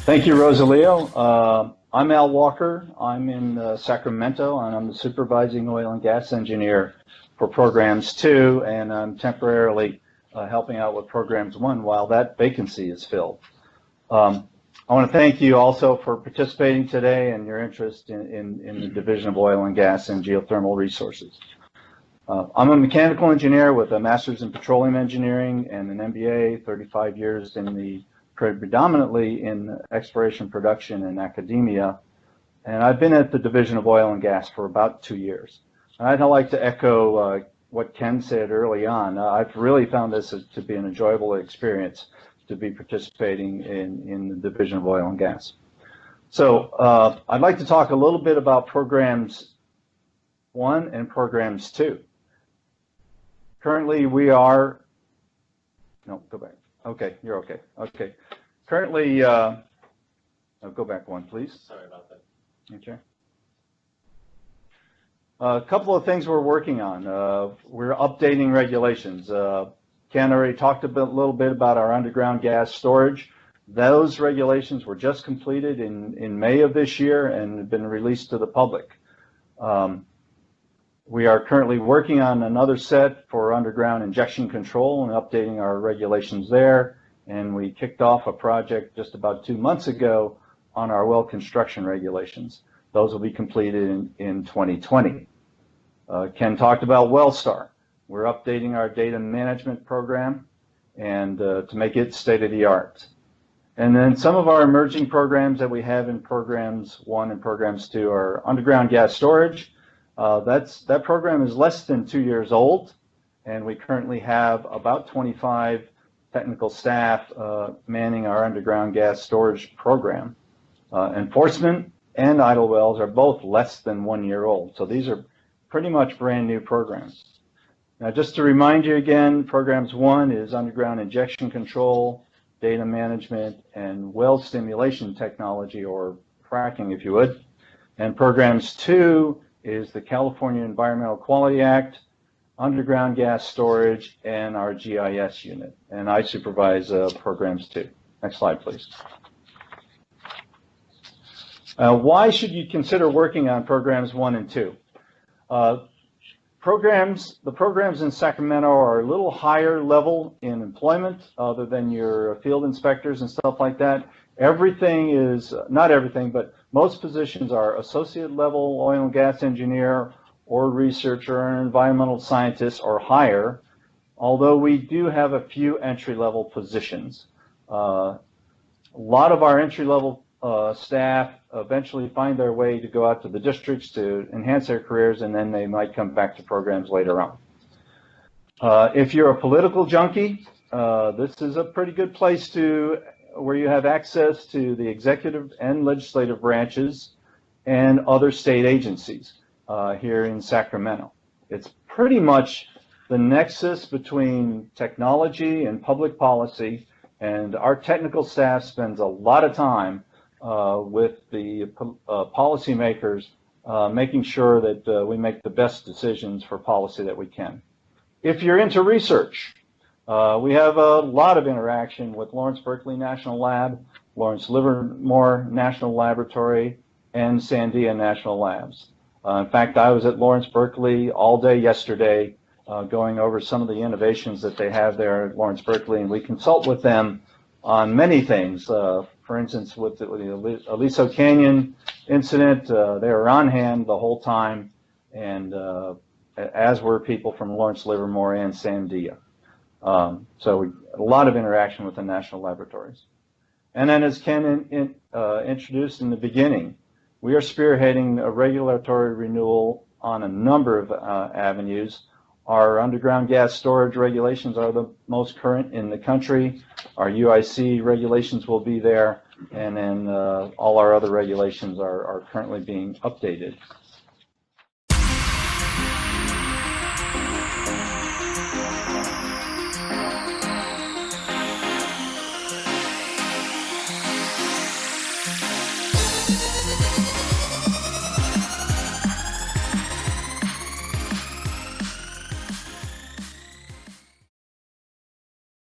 Thank you, Rosalio. I'm Al Walker. I'm in Sacramento, and I'm the supervising oil and gas engineer for Programs 2, and I'm temporarily helping out with Programs 1 while that vacancy is filled. I want to thank you also for participating today and your interest in the Division of Oil and Gas and Geothermal Resources. I'm a mechanical engineer with a master's in petroleum engineering and an MBA, 35 years predominantly in exploration, production, and academia. And I've been at the Division of Oil and Gas for about 2 years. And I'd like to echo what Ken said early on. I've really found this to be an enjoyable experience to be participating in the Division of Oil and Gas. So I'd like to talk a little bit about Programs 1 and Programs 2. Currently we are, no, go back. Okay, you're okay. Okay. Currently, go back one, please. Sorry about that. Okay. A couple of things we're working on. We're updating regulations. Ken already talked a little bit about our underground gas storage. Those regulations were just completed in May of this year and have been released to the public. We are currently working on another set for underground injection control and updating our regulations there. And we kicked off a project just about 2 months ago on our well construction regulations. Those will be completed in 2020. Ken talked about WellStar. We're updating our data management program and to make it state-of-the-art. And then some of our emerging programs that we have in Programs 1 and Programs 2 are underground gas storage. That program is less than 2 years old, and we currently have about 25 technical staff manning our underground gas storage program. Enforcement and idle wells are both less than 1 year old, so these are pretty much brand new programs. Now, just to remind you again, Programs 1 is underground injection control, data management, and well stimulation technology, or fracking if you would. And Programs 2 is the California Environmental Quality Act, underground gas storage, and our GIS unit. And I supervise Programs 2. Next slide, please. Why should you consider working on Programs 1 and 2? The programs in Sacramento are a little higher level in employment other than your field inspectors and stuff like that. Everything is, not everything, but most positions are associate level oil and gas engineer or researcher or environmental scientist or higher, although we do have a few entry-level positions. A lot of our entry-level staff eventually find their way to go out to the districts to enhance their careers, and then they might come back to programs later on. If you're a political junkie, this is a pretty good place where you have access to the executive and legislative branches and other state agencies here in Sacramento. It's pretty much the nexus between technology and public policy, and our technical staff spends a lot of time with the policymakers, making sure that we make the best decisions for policy that we can. If you're into research, we have a lot of interaction with Lawrence Berkeley National Lab, Lawrence Livermore National Laboratory, and Sandia National Labs. In fact, I was at Lawrence Berkeley all day yesterday going over some of the innovations that they have there at Lawrence Berkeley, and we consult with them on many things. For instance, with the Aliso Canyon incident, they were on hand the whole time, and as were people from Lawrence Livermore and Sandia. So a lot of interaction with the national laboratories. And then, as Ken introduced in the beginning, we are spearheading a regulatory renewal on a number of avenues. Our underground gas storage regulations are the most current in the country. Our UIC regulations will be there, and then all our other regulations are currently being updated.